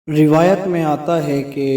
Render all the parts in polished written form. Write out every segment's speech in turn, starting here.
روایت میں آتا ہے کہ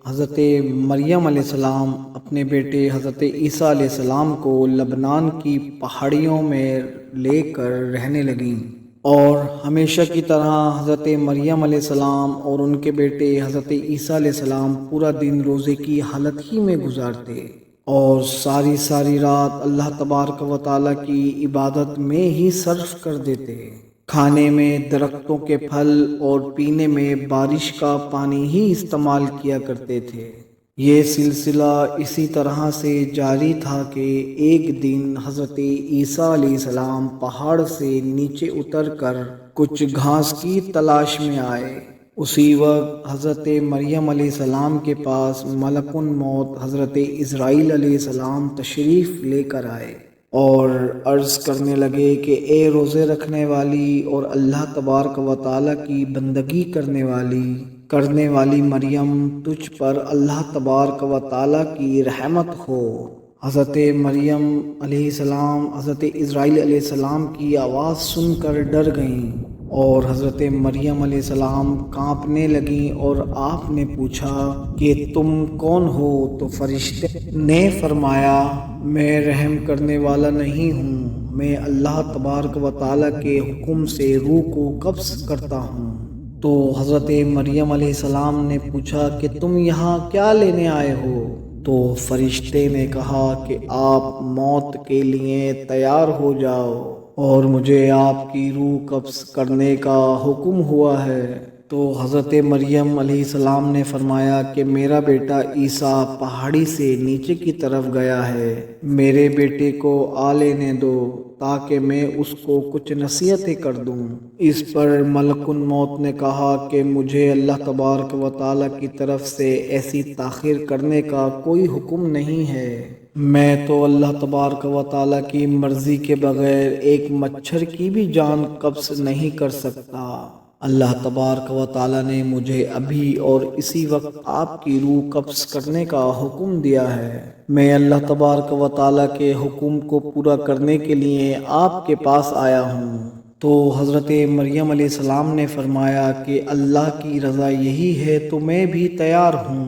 حضرت مریم علیہ السلام اپنے بیٹے حضرت عیسیٰ علیہ السلام کو لبنان کی پہاڑیوں میں لے کر رہنے لگیں، اور ہمیشہ کی طرح حضرت مریم علیہ السلام اور ان کے بیٹے حضرت عیسیٰ علیہ السلام پورا دن روزے کی حالت ہی میں گزارتے اور ساری ساری رات اللہ تبارک و تعالیٰ کی عبادت میں ہی صرف کر دیتے۔ کھانے میں درختوں کے پھل اور پینے میں بارش کا پانی ہی استعمال کیا کرتے تھے۔ یہ سلسلہ اسی طرح سے جاری تھا کہ ایک دن حضرت عیسیٰ علیہ السلام پہاڑ سے نیچے اتر کر کچھ گھاس کی تلاش میں آئے۔ اسی وقت حضرت مریم علیہ السلام کے پاس ملک الموت حضرت اسرائیل علیہ السلام تشریف لے کر آئے اور عرض کرنے لگے کہ اے روزے رکھنے والی اور اللہ تبارک و تعالیٰ کی بندگی کرنے والی مریم، تجھ پر اللہ تبارک و تعالیٰ کی رحمت ہو۔ حضرت مریم علیہ السلام حضرت اسرائیل علیہ السلام کی آواز سن کر ڈر گئیں اور حضرت مریم علیہ السلام کانپنے لگیں، اور آپ نے پوچھا کہ تم کون ہو؟ تو فرشتے نے فرمایا، میں رحم کرنے والا نہیں ہوں، میں اللہ تبارک و تعالیٰ کے حکم سے روح کو قبض کرتا ہوں۔ تو حضرت مریم علیہ السلام نے پوچھا کہ تم یہاں کیا لینے آئے ہو؟ تو فرشتے نے کہا کہ آپ موت کے لیے تیار ہو جاؤ اور مجھے آپ کی روح قبض کرنے کا حکم ہوا ہے۔ تو حضرت مریم علیہ السلام نے فرمایا کہ میرا بیٹا عیسیٰ پہاڑی سے نیچے کی طرف گیا ہے، میرے بیٹے کو آ لینے دو تاکہ میں اس کو کچھ نصیحتیں کر دوں۔ اس پر ملک الموت نے کہا کہ مجھے اللہ تبارک و تعالیٰ کی طرف سے ایسی تاخیر کرنے کا کوئی حکم نہیں ہے، میں تو اللہ تبارک و تعالیٰ کی مرضی کے بغیر ایک مچھر کی بھی جان قبض نہیں کر سکتا۔ اللہ تبارک و تعالیٰ نے مجھے ابھی اور اسی وقت آپ کی روح قبض کرنے کا حکم دیا ہے، میں اللہ تبارک و تعالیٰ کے حکم کو پورا کرنے کے لیے آپ کے پاس آیا ہوں۔ تو حضرت مریم علیہ السلام نے فرمایا کہ اللہ کی رضا یہی ہے تو میں بھی تیار ہوں۔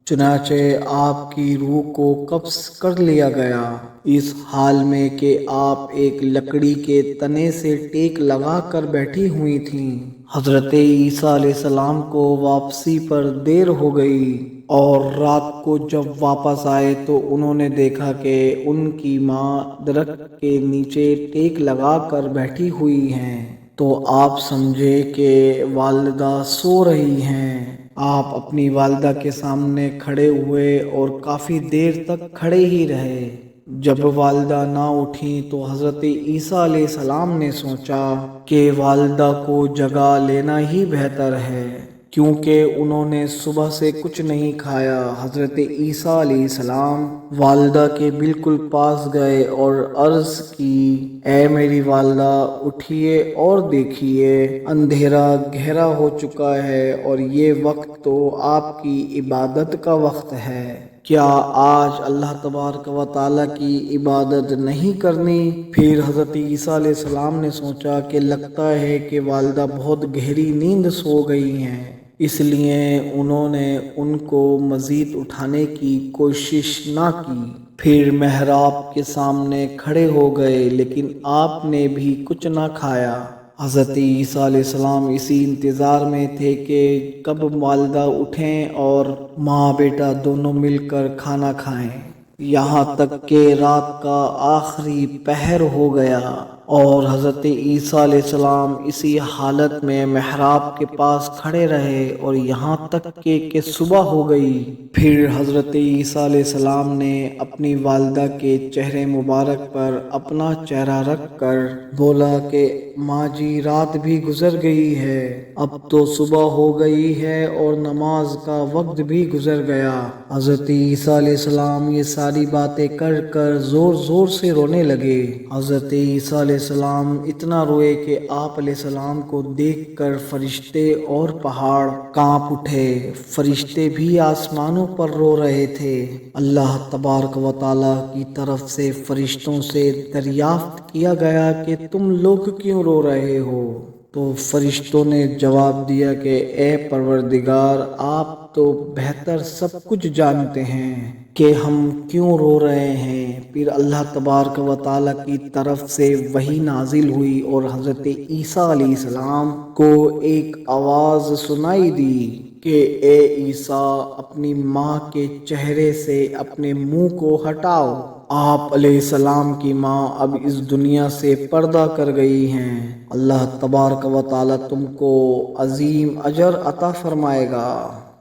چنانچہ آپ کی روح کو قبض کر لیا گیا، اس حال میں کہ آپ ایک لکڑی کے تنے سے ٹیک لگا کر بیٹھی ہوئی تھیں۔ حضرت عیسیٰ علیہ السلام کو واپسی پر دیر ہو گئی، اور رات کو جب واپس آئے تو انہوں نے دیکھا کہ ان کی ماں درخت کے نیچے ٹیک لگا کر بیٹھی ہوئی ہیں۔ تو آپ سمجھے کہ والدہ سو رہی ہیں۔ آپ اپنی والدہ کے سامنے کھڑے ہوئے اور کافی دیر تک کھڑے ہی رہے۔ جب والدہ نہ اٹھیں تو حضرت عیسیٰ علیہ السلام نے سوچا کہ والدہ کو جگا لینا ہی بہتر ہے، کیونکہ انہوں نے صبح سے کچھ نہیں کھایا۔ حضرت عیسیٰ علیہ السلام والدہ کے بالکل پاس گئے اور عرض کی، اے میری والدہ، اٹھیے اور دیکھیے، اندھیرا گہرا ہو چکا ہے اور یہ وقت تو آپ کی عبادت کا وقت ہے، کیا آج اللہ تبارک و تعالیٰ کی عبادت نہیں کرنی؟ پھر حضرت عیسیٰ علیہ السلام نے سوچا کہ لگتا ہے کہ والدہ بہت گہری نیند سو گئی ہیں، اس لیے انہوں نے ان کو مزید اٹھانے کی کوشش نہ کی۔ پھر محراب کے سامنے کھڑے ہو گئے، لیکن آپ نے بھی کچھ نہ کھایا۔ حضرت عیسیٰ علیہ السلام اسی انتظار میں تھے کہ کب والدہ اٹھیں اور ماں بیٹا دونوں مل کر کھانا کھائیں، یہاں تک کہ رات کا آخری پہر ہو گیا اور حضرت عیسیٰ علیہ السلام اسی حالت میں محراب کے پاس کھڑے رہے اور یہاں تک کہ صبح ہو گئی۔ پھر حضرت عیسیٰ علیہ السلام نے اپنی والدہ کے چہرے مبارک پر اپنا چہرہ رکھ کر بولا کہ ماں جی، رات بھی گزر گئی ہے، اب تو صبح ہو گئی ہے اور نماز کا وقت بھی گزر گیا۔ حضرت عیسیٰ علیہ السلام یہ ساری باتیں کر کر زور زور سے رونے لگے۔ حضرت عیسیٰ علیہ السلام اتنا روئے کہ آپ علیہ السلام کو دیکھ کر فرشتے اور پہاڑ کانپ اٹھے۔ فرشتے بھی آسمانوں پر رو رہے تھے۔ اللہ تبارک و تعالیٰ کی طرف سے فرشتوں سے دریافت کیا گیا کہ تم لوگ کیوں رو رہے ہو؟ تو فرشتوں نے جواب دیا کہ اے پروردگار، آپ تو بہتر سب کچھ جانتے ہیں کہ ہم کیوں رو رہے ہیں۔ پھر اللہ تبارک و تعالیٰ کی طرف سے وحی نازل ہوئی اور حضرت عیسیٰ علیہ السلام کو ایک آواز سنائی دی کہ اے عیسیٰ، اپنی ماں کے چہرے سے اپنے منہ کو ہٹاؤ۔ آپ علیہ السلام کی ماں اب اس دنیا سے پردہ کر گئی ہیں۔ اللہ تبارک و تعالیٰ تم کو عظیم اجر عطا فرمائے گا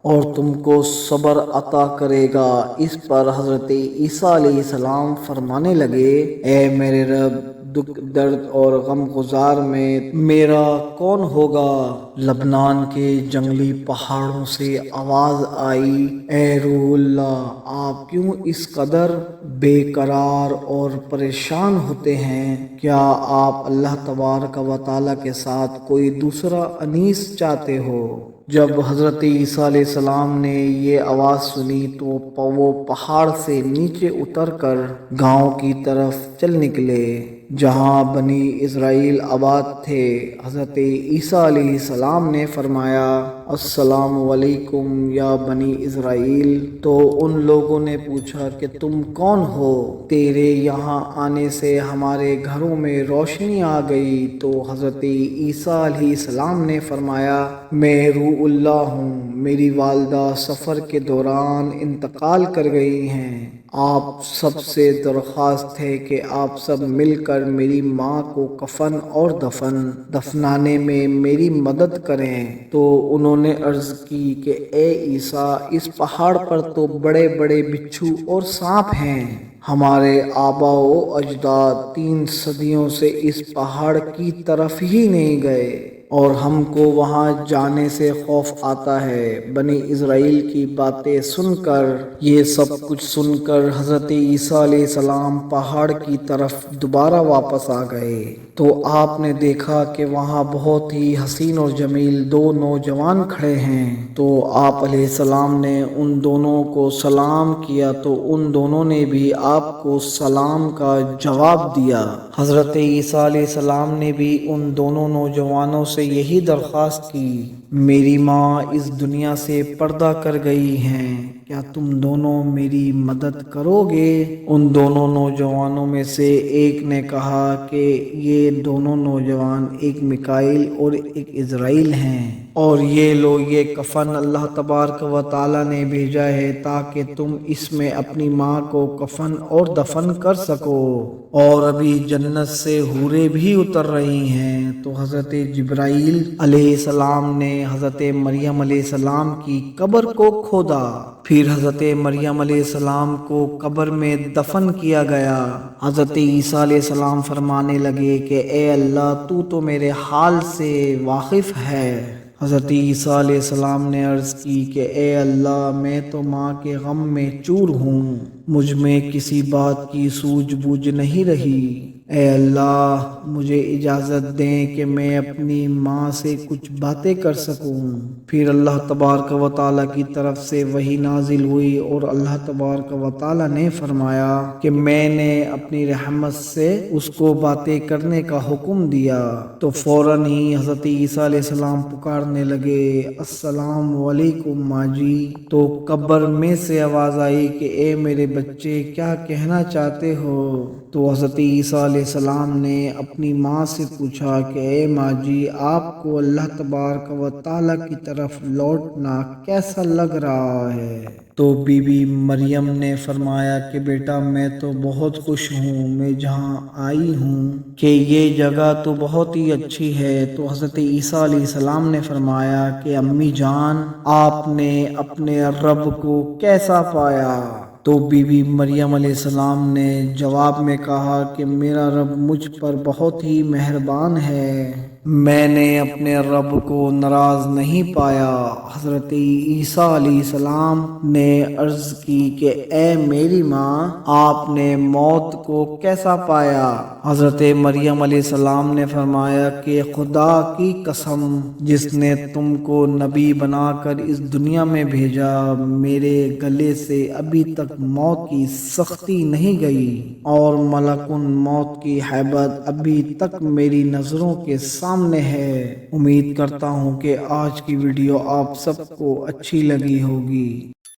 اور تم کو صبر عطا کرے گا۔ اس پر حضرت عیسیٰ علیہ السلام فرمانے لگے، اے میرے رب، دکھ درد اور غم گزار میں میرا کون ہوگا؟ لبنان کے جنگلی پہاڑوں سے آواز آئی، اے روح اللہ، آپ کیوں اس قدر بے قرار اور پریشان ہوتے ہیں؟ کیا آپ اللہ تبارک و تعالیٰ کے ساتھ کوئی دوسرا انیس چاہتے ہو؟ جب حضرت عیسیٰ علیہ السلام نے یہ آواز سنی تو وہ پہاڑ سے نیچے اتر کر گاؤں کی طرف چل نکلے جہاں بنی اسرائیل آباد تھے۔ حضرت عیسیٰ علیہ السلام نے فرمایا، السلام علیکم یا بنی اسرائیل۔ تو ان لوگوں نے پوچھا کہ تم کون ہو؟ تیرے یہاں آنے سے ہمارے گھروں میں روشنی آ گئی۔ تو حضرت عیسیٰ علیہ السلام نے فرمایا، میں روح اللہ ہوں، میری والدہ سفر کے دوران انتقال کر گئی ہیں۔ آپ سب سے درخواست ہے کہ آپ سب مل کر میری ماں کو کفن اور دفنانے میں میری مدد کریں۔ تو انہوں نے عرض کی کہ اے عیسیٰ، اس پہاڑ پر تو بڑے بڑے بچھو اور سانپ ہیں۔ ہمارے آباء و اجداد 3 صدیوں سے اس پہاڑ کی طرف ہی نہیں گئے اور ہم کو وہاں جانے سے خوف آتا ہے۔ بنی اسرائیل کی باتیں سن کر، یہ سب کچھ سن کر حضرت عیسیٰ علیہ السلام پہاڑ کی طرف دوبارہ واپس آ گئے تو آپ نے دیکھا کہ وہاں بہت ہی حسین اور جمیل 2 نوجوان کھڑے ہیں۔ تو آپ علیہ السلام نے ان دونوں کو سلام کیا تو ان دونوں نے بھی آپ کو سلام کا جواب دیا۔ حضرت عیسیٰ علیہ السلام نے بھی ان دونوں نوجوانوں سے یہی درخواست کی، میری ماں اس دنیا سے پردہ کر گئی ہیں، کیا تم دونوں میری مدد کرو گے؟ ان دونوں نوجوانوں میں سے ایک نے کہا کہ یہ دونوں نوجوان ایک میکائیل اور ایک عزرائیل ہیں، اور یہ لو، یہ کفن اللہ تبارک و تعالیٰ نے بھیجا ہے تاکہ تم اس میں اپنی ماں کو کفن اور دفن کر سکو، اور ابھی جنت سے حوریں بھی اتر رہی ہیں۔ تو حضرت جبرائیل علیہ السلام نے حضرت مریم علیہ السلام کی قبر کو کھودا، پھر حضرت مریم علیہ السلام کو قبر میں دفن کیا گیا۔ حضرت عیسیٰ علیہ السلام فرمانے لگے کہ اے اللہ، تو میرے حال سے واقف ہے۔ حضرت عیسیٰ علیہ السلام نے عرض کی کہ اے اللہ، میں تو ماں کے غم میں چور ہوں، مجھ میں کسی بات کی سوجھ بوجھ نہیں رہی۔ اے اللہ، مجھے اجازت دیں کہ میں اپنی ماں سے کچھ باتیں کر سکوں۔ پھر اللہ تبارک و تعالیٰ کی طرف سے وحی نازل ہوئی اور اللہ تبارک و تعالیٰ نے فرمایا کہ میں نے اپنی رحمت سے اس کو باتیں کرنے کا حکم دیا۔ تو فوراً ہی حضرت عیسیٰ علیہ السلام پکارنے لگے، السلام علیکم ماں جی۔ تو قبر میں سے آواز آئی کہ اے میرے بچے، کیا کہنا چاہتے ہو؟ تو حضرت عیسیٰ علیہ السلام نے اپنی ماں سے پوچھا کہ اے ماں جی، آپ کو اللہ تبارک و تعالیٰ کی طرف لوٹنا کیسا لگ رہا ہے؟ تو بی بی مریم نے فرمایا کہ بیٹا، میں تو بہت خوش ہوں، میں جہاں آئی ہوں کہ یہ جگہ تو بہت ہی اچھی ہے۔ تو حضرت عیسیٰ علیہ السلام نے فرمایا کہ امی جان، آپ نے اپنے رب کو کیسا پایا؟ تو بی بی مریم علیہ السلام نے جواب میں کہا کہ میرا رب مجھ پر بہت ہی مہربان ہے، میں نے اپنے رب کو ناراض نہیں پایا۔ حضرت عیسیٰ علیہ السلام نے عرض کی کہ اے میری ماں، آپ نے موت کو کیسا پایا؟ حضرت مریم علیہ السلام نے فرمایا کہ خدا کی قسم، جس نے تم کو نبی بنا کر اس دنیا میں بھیجا، میرے گلے سے ابھی تک موت کی سختی نہیں گئی اور ملک الموت کی ہیبت ابھی تک میری نظروں کے سامنے سامنے ہے۔ امید کرتا ہوں کہ آج کی ویڈیو آپ سب کو اچھی لگی ہوگی۔